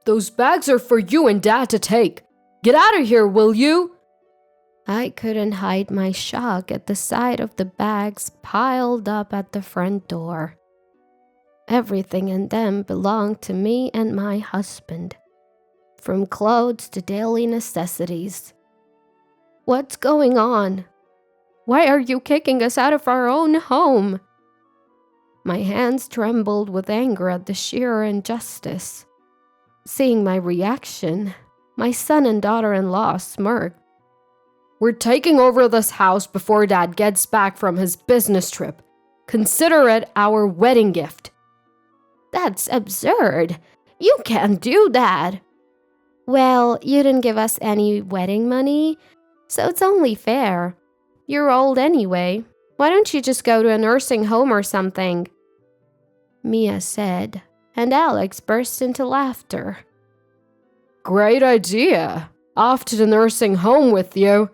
Those bags are for you and Dad to take. Get out of here, will you?" I couldn't hide my shock at the sight of the bags piled up at the front door. Everything in them belonged to me and my husband, from clothes to daily necessities. "What's going on? Why are you kicking us out of our own home?" My hands trembled with anger at the sheer injustice. Seeing my reaction, my son and daughter-in-law smirked. "We're taking over this house before Dad gets back from his business trip. Consider it our wedding gift." "That's absurd. You can't do that." "Well, you didn't give us any wedding money, so it's only fair. You're old anyway. Why don't you just go to a nursing home or something?" Mia said, and Alex burst into laughter. "Great idea. Off to the nursing home with you."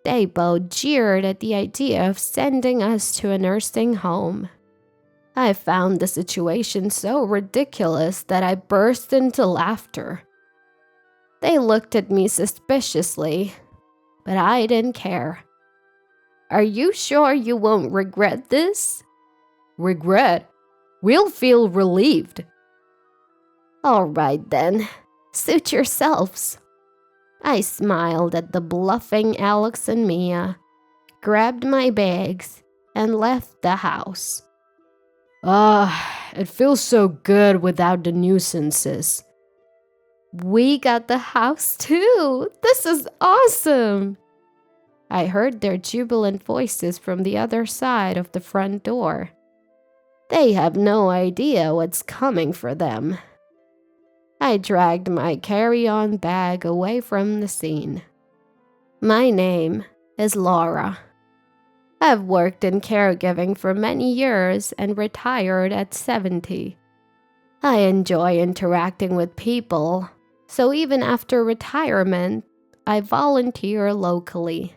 They both jeered at the idea of sending us to a nursing home. I found the situation so ridiculous that I burst into laughter. They looked at me suspiciously, but I didn't care. "Are you sure you won't regret this?" "Regret? We'll feel relieved." "All right then, suit yourselves." I smiled at the bluffing Alex and Mia, grabbed my bags, and left the house. It feels so good without the nuisances. "We got the house too! This is awesome!" I heard their jubilant voices from the other side of the front door. They have no idea what's coming for them. I dragged my carry-on bag away from the scene. My name is Laura. I've worked in caregiving for many years and retired at 70. I enjoy interacting with people, so even after retirement, I volunteer locally.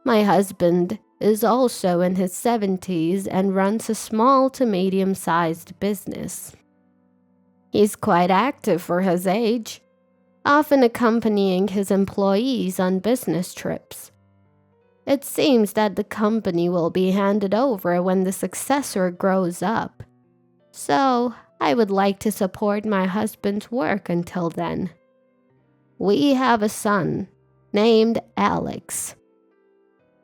My husband is also in his 70s and runs a small to medium-sized business. He's quite active for his age, often accompanying his employees on business trips. It seems that the company will be handed over when the successor grows up, so I would like to support my husband's work until then. We have a son named Alex.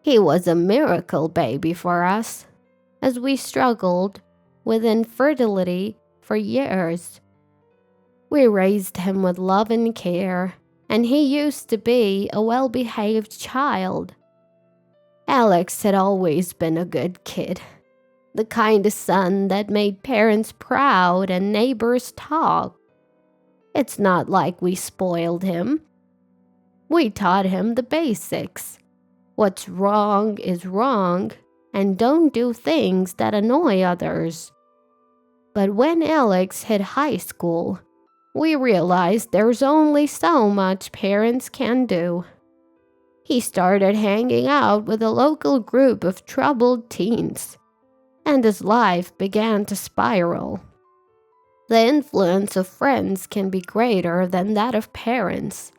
He was a miracle baby for us, as we struggled with infertility for years. We raised him with love and care, and he used to be a well-behaved child. Alex had always been a good kid, the kind of son that made parents proud and neighbors talk. It's not like we spoiled him. We taught him the basics. What's wrong is wrong, and don't do things that annoy others. But when Alex hit high school, we realized there's only so much parents can do. He started hanging out with a local group of troubled teens, and his life began to spiral. The influence of friends can be greater than that of parents.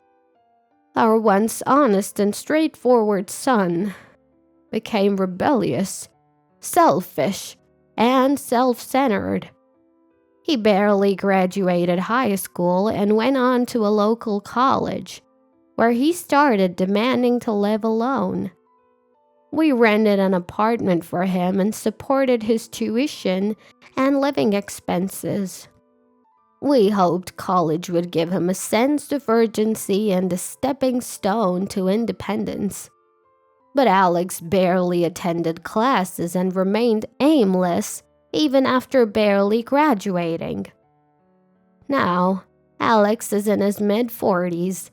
Our once honest and straightforward son became rebellious, selfish, and self-centered. He barely graduated high school and went on to a local college, where he started demanding to live alone. We rented an apartment for him and supported his tuition and living expenses. We hoped college would give him a sense of urgency and a stepping stone to independence. But Alex barely attended classes and remained aimless even after barely graduating. Now, Alex is in his mid-40s.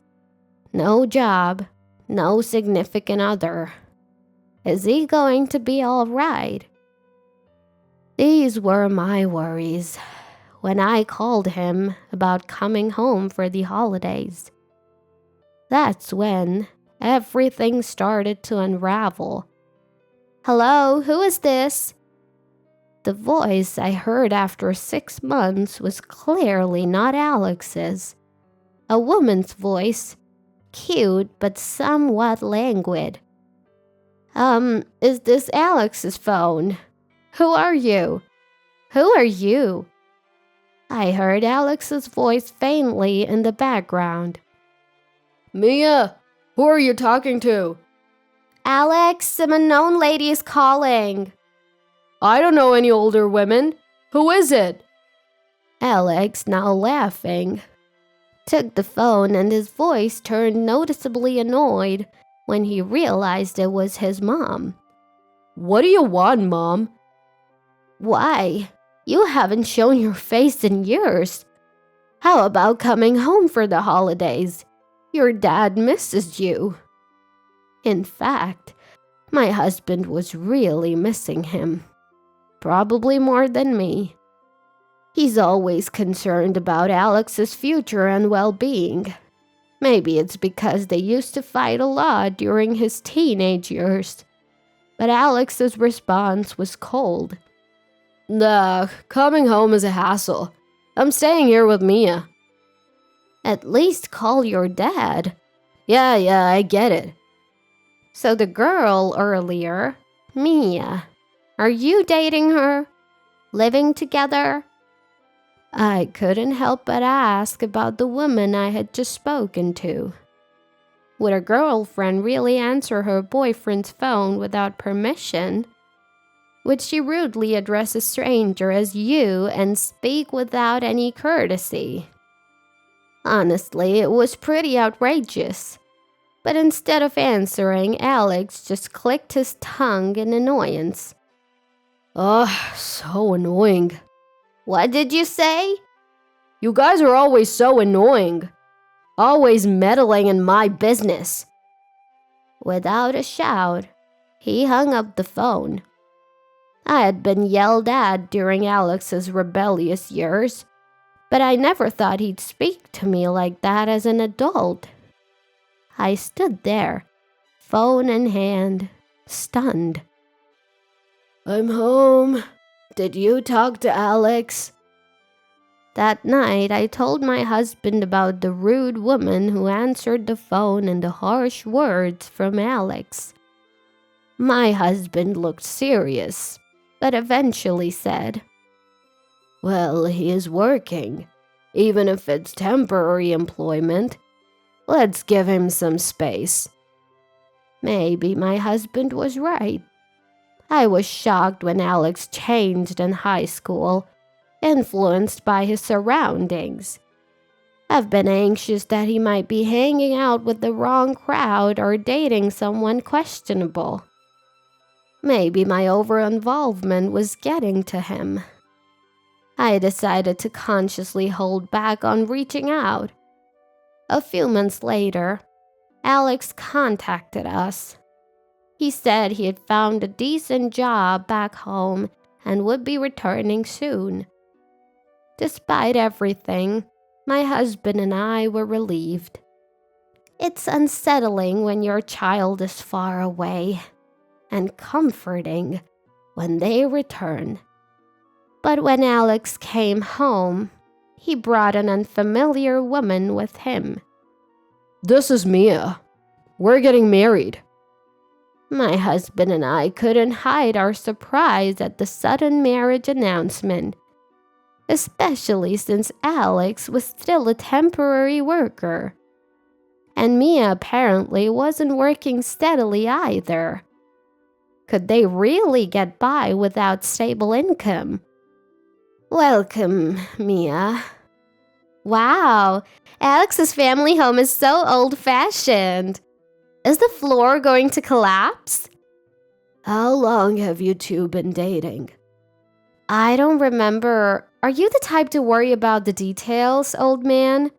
No job, no significant other. Is he going to be all right? These were my worries when I called him about coming home for the holidays. That's when everything started to unravel. "Hello, who is this?" The voice I heard after 6 months was clearly not Alex's. A woman's voice, cute but somewhat languid. Is this Alex's phone? Who are you? Who are you? I heard Alex's voice faintly in the background. Mia, who are you talking to? Alex, some unknown lady is calling. I don't know any older women. Who is it? Alex, now laughing, took the phone and his voice turned noticeably annoyed when he realized it was his mom. What do you want, Mom? Why? You haven't shown your face in years. How about coming home for the holidays? Your dad misses you. In fact, my husband was really missing him. Probably more than me. He's always concerned about Alex's future and well-being. Maybe it's because they used to fight a lot during his teenage years. But Alex's response was cold. Nah, coming home is a hassle. I'm staying here with Mia. At least call your dad. Yeah, I get it. So the girl earlier, Mia, are you dating her? Living together? I couldn't help but ask about the woman I had just spoken to. Would a girlfriend really answer her boyfriend's phone without permission? Would she rudely address a stranger as you and speak without any courtesy? Honestly, it was pretty outrageous. But instead of answering, Alex just clicked his tongue in annoyance. Ugh, so annoying. What did you say? You guys are always so annoying. Always meddling in my business. Without a shout, he hung up the phone. I had been yelled at during Alex's rebellious years, but I never thought he'd speak to me like that as an adult. I stood there, phone in hand, stunned. I'm home. Did you talk to Alex? That night, I told my husband about the rude woman who answered the phone and the harsh words from Alex. My husband looked serious, but eventually said, Well, he is working, even if it's temporary employment. Let's give him some space. Maybe my husband was right. I was shocked when Alex changed in high school, influenced by his surroundings. I've been anxious that he might be hanging out with the wrong crowd or dating someone questionable. Maybe my over-involvement was getting to him. I decided to consciously hold back on reaching out. A few months later, Alex contacted us. He said he had found a decent job back home and would be returning soon. Despite everything, my husband and I were relieved. It's unsettling when your child is far away, and comforting when they return. But when Alex came home, he brought an unfamiliar woman with him. This is Mia. We're getting married. My husband and I couldn't hide our surprise at the sudden marriage announcement, especially since Alex was still a temporary worker. And Mia apparently wasn't working steadily either. Could they really get by without stable income? Welcome, Mia. Wow, Alex's family home is so old-fashioned. Is the floor going to collapse? How long have you two been dating? I don't remember. Are you the type to worry about the details, old man?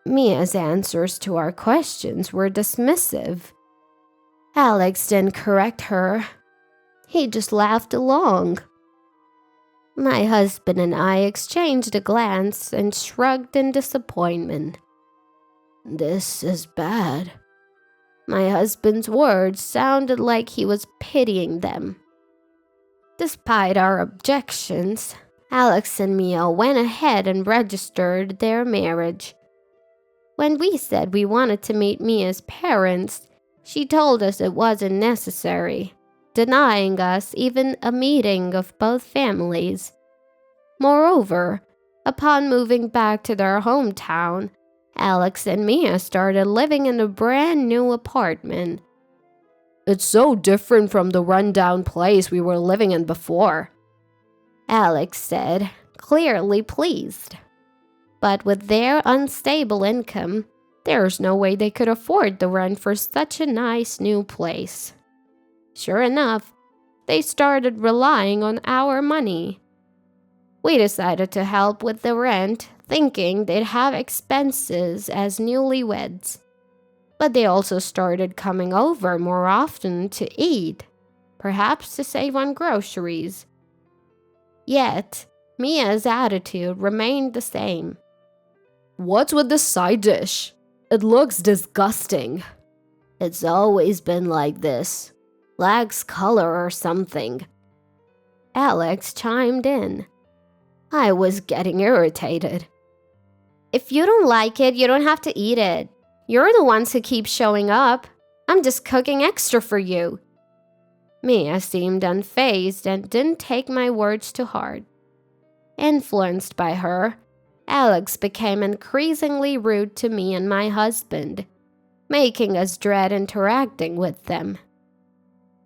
Mia's answers to our questions were dismissive. Alex didn't correct her. He just laughed along. My husband and I exchanged a glance and shrugged in disappointment. This is bad. My husband's words sounded like he was pitying them. Despite our objections, Alex and Mia went ahead and registered their marriage. When we said we wanted to meet Mia's parents, she told us it wasn't necessary, denying us even a meeting of both families. Moreover, upon moving back to their hometown, Alex and Mia started living in a brand new apartment. It's so different from the rundown place we were living in before, Alex said, clearly pleased. But with their unstable income, there's no way they could afford the rent for such a nice new place. Sure enough, they started relying on our money. We decided to help with the rent, thinking they'd have expenses as newlyweds. But they also started coming over more often to eat, perhaps to save on groceries. Yet, Mia's attitude remained the same. What's with the side dish? It looks disgusting. It's always been like this. Lacks color or something. Alex chimed in. I was getting irritated. If you don't like it, you don't have to eat it. You're the ones who keep showing up. I'm just cooking extra for you. Mia seemed unfazed and didn't take my words to heart. Influenced by her, Alex became increasingly rude to me and my husband, making us dread interacting with them.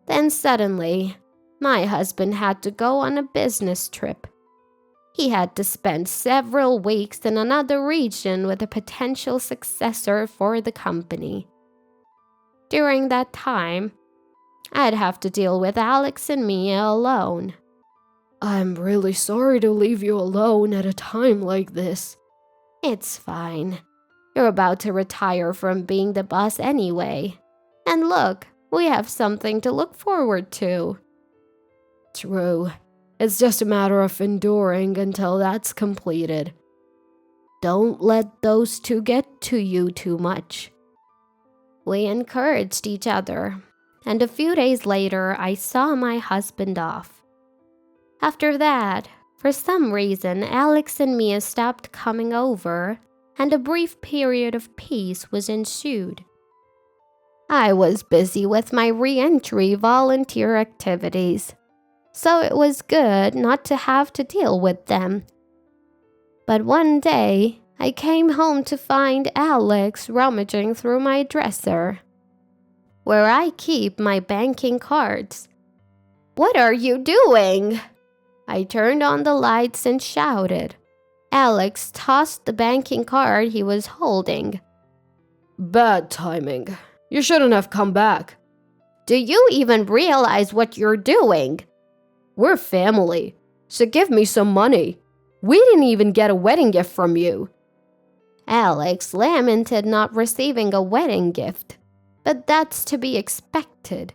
Then suddenly, my husband had to go on a business trip. He had to spend several weeks in another region with a potential successor for the company. During that time, I'd have to deal with Alex and Mia alone. I'm really sorry to leave you alone at a time like this. It's fine. You're about to retire from being the boss anyway. And look, we have something to look forward to. True. It's just a matter of enduring until that's completed. Don't let those two get to you too much. We encouraged each other, and a few days later, I saw my husband off. After that, for some reason, Alex and Mia stopped coming over, and a brief period of peace was ensued. I was busy with my re-entry volunteer activities, so it was good not to have to deal with them. But one day, I came home to find Alex rummaging through my dresser, where I keep my banking cards. What are you doing? I turned on the lights and shouted. Alex tossed the banking card he was holding. Bad timing. You shouldn't have come back. Do you even realize what you're doing? We're family, so give me some money. We didn't even get a wedding gift from you. Alex lamented not receiving a wedding gift, but that's to be expected.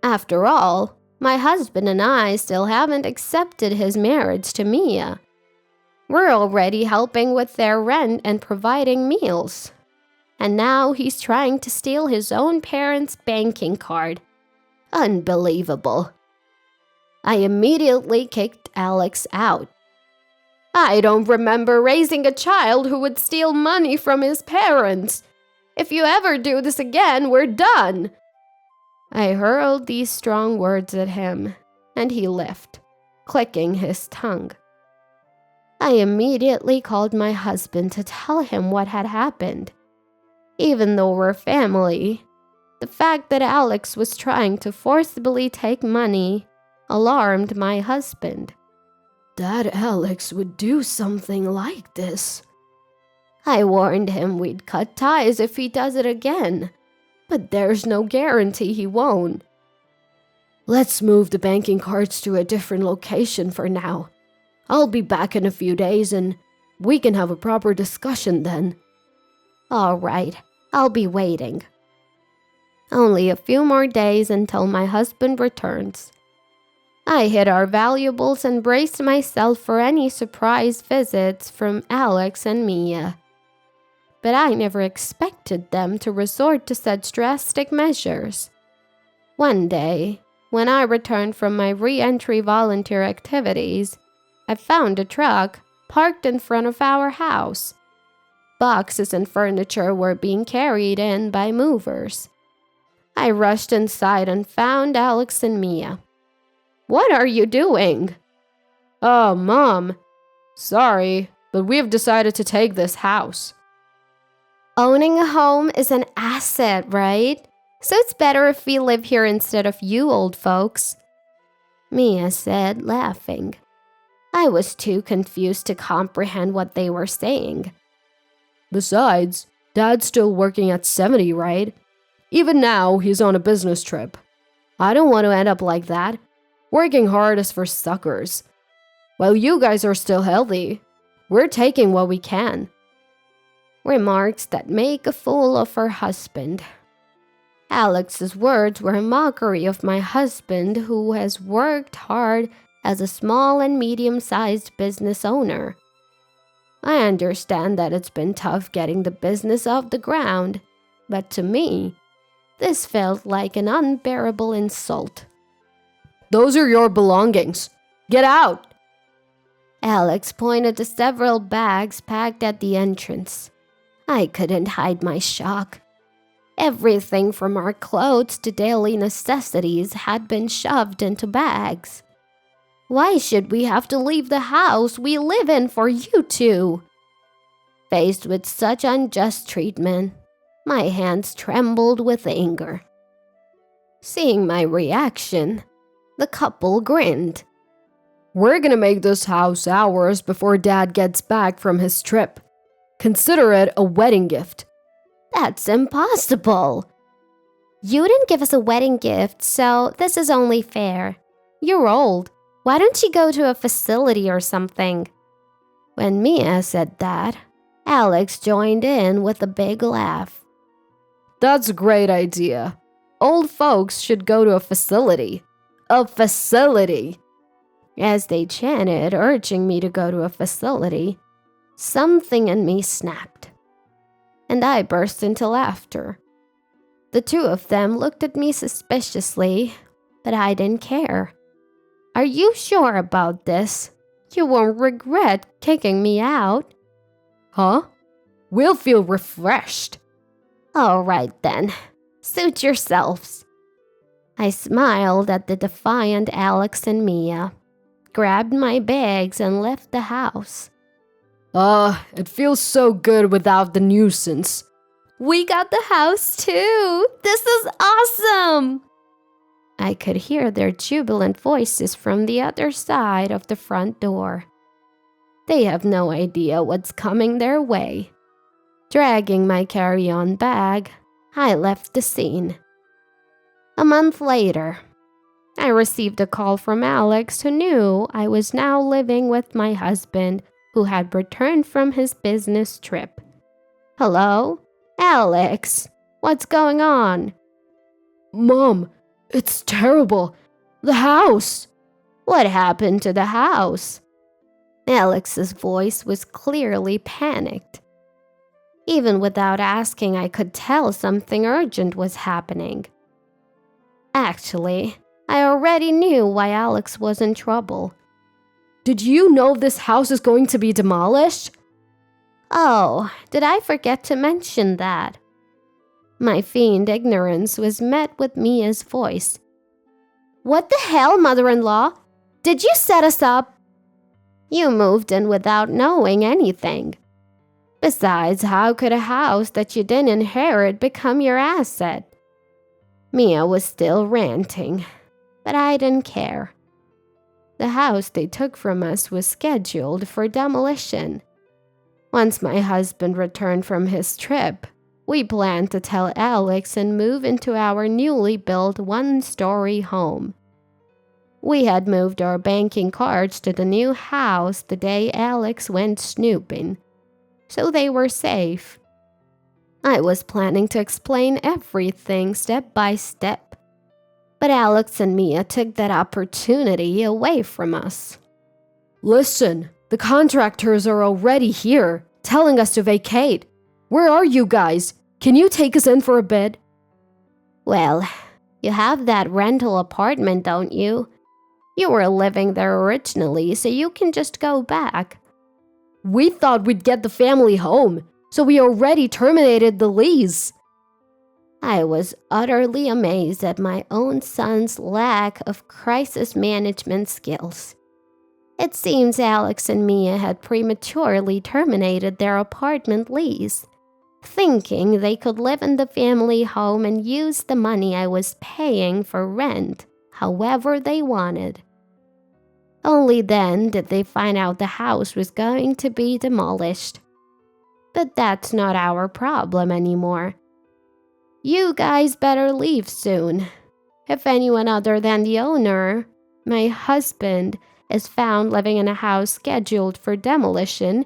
After all, my husband and I still haven't accepted his marriage to Mia. We're already helping with their rent and providing meals. And now he's trying to steal his own parents' banking card. Unbelievable. I immediately kicked Alex out. I don't remember raising a child who would steal money from his parents. If you ever do this again, we're done. I hurled these strong words at him, and he left, clicking his tongue. I immediately called my husband to tell him what had happened. Even though we're family, the fact that Alex was trying to forcibly take money alarmed my husband. That Alex would do something like this. I warned him we'd cut ties if he does it again, but there's no guarantee he won't. Let's move the banking cards to a different location for now. I'll be back in a few days and we can have a proper discussion then. All right, I'll be waiting. Only a few more days until my husband returns. I hid our valuables and braced myself for any surprise visits from Alex and Mia. But I never expected them to resort to such drastic measures. One day, When I returned from my re-entry volunteer activities, I found a truck parked in front of our house. Boxes and furniture were being carried in by movers. I rushed inside and found Alex and Mia. "What are you doing?" "Oh, Mom. Sorry, but we've decided to take this house." Owning a home is an asset, right? So it's better if we live here instead of you old folks, Mia said, laughing. I was too confused to comprehend what they were saying. "Besides, Dad's still working at 70, right? Even now, he's on a business trip. I don't want to end up like that. Working hard is for suckers. While you guys are still healthy, we're taking what we can." Remarks that make a fool of her husband. Alex's words were a mockery of my husband, who has worked hard as a small and medium-sized business owner. I understand that it's been tough getting the business off the ground, but to me, this felt like an unbearable insult. "Those are your belongings. Get out!" Alex pointed to several bags packed at the entrance. I couldn't hide my shock. Everything from our clothes to daily necessities had been shoved into bags. Why should we have to leave the house we live in for you two? Faced with such unjust treatment, my hands trembled with anger. Seeing my reaction, the couple grinned. "We're gonna make this house ours before Dad gets back from his trip. Consider it a wedding gift." That's impossible. You didn't give us a wedding gift, so this is only fair. You're old. Why don't you go to a facility or something? When Mia said that, Alex joined in with a big laugh. "That's a great idea. Old folks should go to a facility. A facility!" As they chanted, urging me to go to a facility, something in me snapped, and I burst into laughter. The two of them looked at me suspiciously, but I didn't care. Are you sure about this? You won't regret kicking me out. Huh? We'll feel refreshed. All right then, suit yourselves. I smiled at the defiant Alex and Mia, grabbed my bags and left the house. It feels so good without the nuisance. We got the house too! This is awesome! I could hear their jubilant voices from the other side of the front door. They have no idea what's coming their way. Dragging my carry-on bag, I left the scene. A month later, I received a call from Alex, who knew I was now living with my husband, who had returned from his business trip. Hello? Alex, what's going on? Mom, it's terrible. The house. What happened to the house? Alex's voice was clearly panicked. Even without asking, I could tell something urgent was happening. Actually, I already knew why Alex was in trouble. Did you know this house is going to be demolished? Oh, did I forget to mention that? My feigned ignorance was met with Mia's voice. What the hell, mother-in-law? Did you set us up? You moved in without knowing anything. Besides, how could a house that you didn't inherit become your asset? Mia was still ranting, but I didn't care. The house they took from us was scheduled for demolition. Once my husband returned from his trip, we planned to tell Alex and move into our newly built one-story home. We had moved our banking cards to the new house the day Alex went snooping, so they were safe. I was planning to explain everything step by step, but Alex and Mia took that opportunity away from us. Listen, the contractors are already here, telling us to vacate. Where are you guys? Can you take us in for a bit? Well, You have that rental apartment, don't you? You were living there originally, so you can just go back. We thought we'd get the family home, so we already terminated the lease. I was utterly amazed at my own son's lack of crisis management skills. It seems Alex and Mia had prematurely terminated their apartment lease, thinking they could live in the family home and use the money I was paying for rent however they wanted. Only then did they find out the house was going to be demolished. But that's not our problem anymore. You guys better leave soon. If anyone other than the owner, my husband, is found living in a house scheduled for demolition,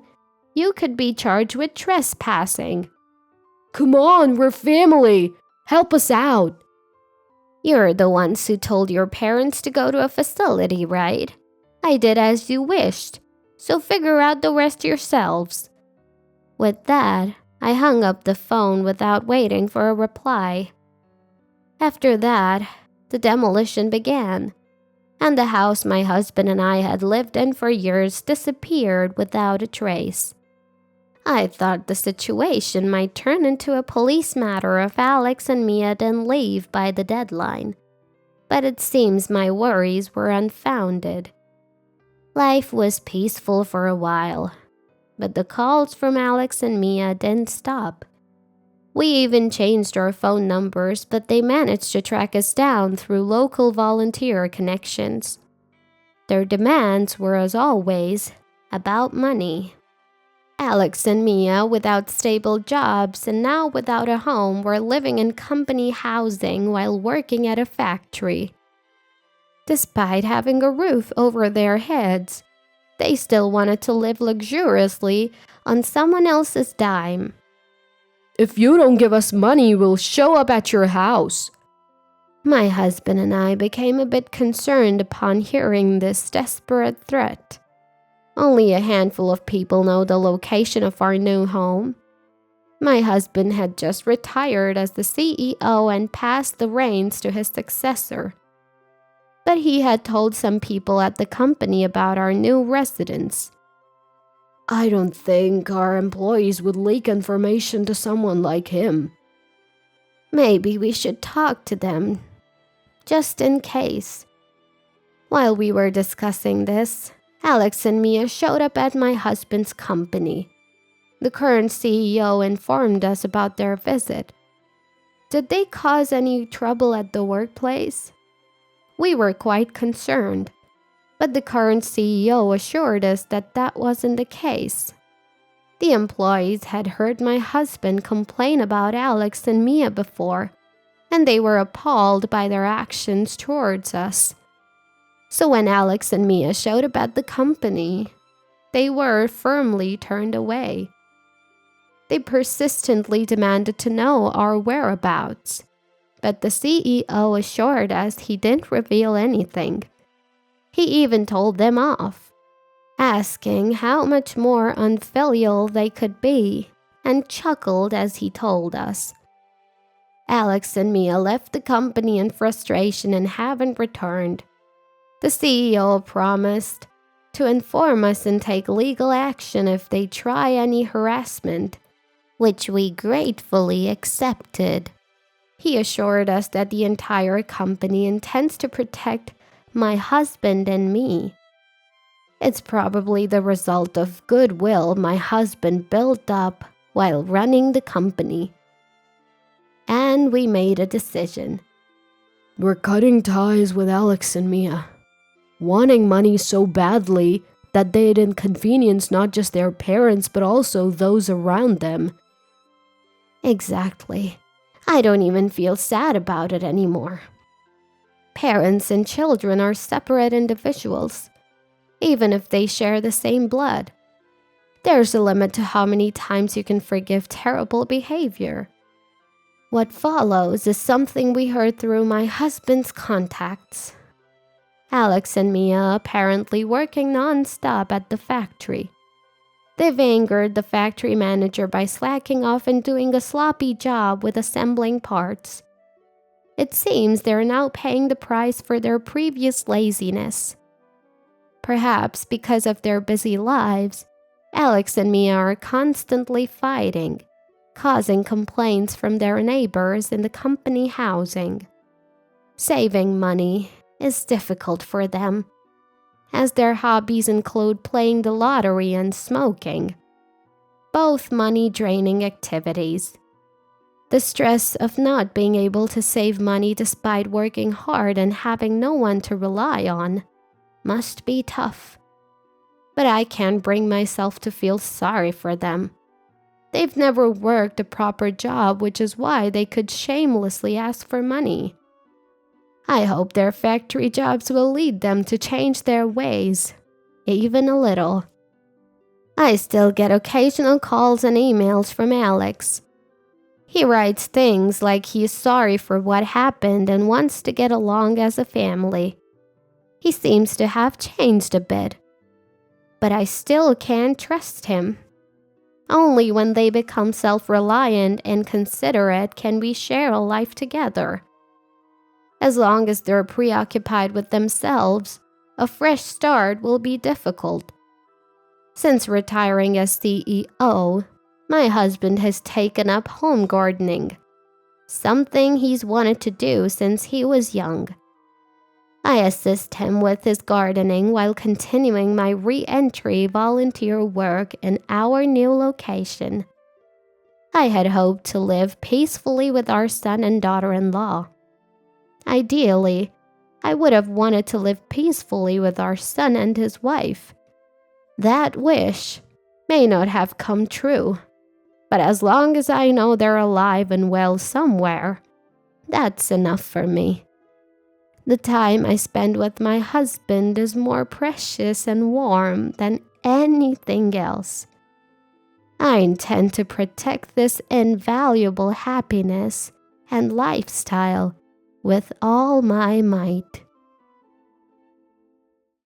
you could be charged with trespassing. Come on, we're family. Help us out. You're the ones who told your parents to go to a facility, right? I did as you wished, so figure out the rest yourselves. With that, I hung up the phone without waiting for a reply. After that, the demolition began, and the house my husband and I had lived in for years disappeared without a trace. I thought the situation might turn into a police matter if Alex and Mia didn't leave by the deadline, but it seems my worries were unfounded. Life was peaceful for a while, but the calls from Alex and Mia didn't stop. We even changed our phone numbers, but they managed to track us down through local volunteer connections. Their demands were, as always, about money. Alex and Mia, without stable jobs and now without a home, were living in company housing while working at a factory. Despite having a roof over their heads, they still wanted to live luxuriously on someone else's dime. If you don't give us money, we'll show up at your house. My husband and I became a bit concerned upon hearing this desperate threat. Only a handful of people know the location of our new home. My husband had just retired as the CEO and passed the reins to his successor. But he had told some people at the company about our new residence. I don't think our employees would leak information to someone like him. Maybe we should talk to them, just in case. While we were discussing this, Alex and Mia showed up at my husband's company. The current CEO informed us about their visit. Did they cause any trouble at the workplace? We were quite concerned, but the current CEO assured us that that wasn't the case. The employees had heard my husband complain about Alex and Mia before, and they were appalled by their actions towards us. So when Alex and Mia showed up at the company, they were firmly turned away. They persistently demanded to know our whereabouts, but the CEO assured us he didn't reveal anything. He even told them off, asking how much more unfilial they could be, and chuckled as he told us. Alex and Mia left the company in frustration and haven't returned. The CEO promised to inform us and take legal action if they try any harassment, which we gratefully accepted. He assured us that the entire company intends to protect my husband and me. It's probably the result of goodwill my husband built up while running the company. And we made a decision. We're cutting ties with Alex and Mia, wanting money so badly that they'd inconvenience not just their parents but also those around them. Exactly. I don't even feel sad about it anymore. Parents and children are separate individuals, even if they share the same blood. There's a limit to how many times you can forgive terrible behavior. What follows is something we heard through my husband's contacts. Alex and Mia apparently working non-stop at the factory. They've angered the factory manager by slacking off and doing a sloppy job with assembling parts. It seems they're now paying the price for their previous laziness. Perhaps because of their busy lives, Alex and Mia are constantly fighting, causing complaints from their neighbors in the company housing. Saving money is difficult for them, as their hobbies include playing the lottery and smoking, both money-draining activities. The stress of not being able to save money despite working hard and having no one to rely on must be tough. But I can't bring myself to feel sorry for them. They've never worked a proper job, which is why they could shamelessly ask for money. I hope their factory jobs will lead them to change their ways, even a little. I still get occasional calls and emails from Alex. He writes things like he's sorry for what happened and wants to get along as a family. He seems to have changed a bit, but I still can't trust him. Only when they become self-reliant and considerate can we share a life together. As long as they're preoccupied with themselves, a fresh start will be difficult. Since retiring as CEO, my husband has taken up home gardening, something he's wanted to do since he was young. I assist him with his gardening while continuing my re-entry volunteer work in our new location. I had hoped to live peacefully with our son and daughter-in-law. Ideally, I would have wanted to live peacefully with our son and his wife. That wish may not have come true, but as long as I know they're alive and well somewhere, that's enough for me. The time I spend with my husband is more precious and warm than anything else. I intend to protect this invaluable happiness and lifestyle with all my might.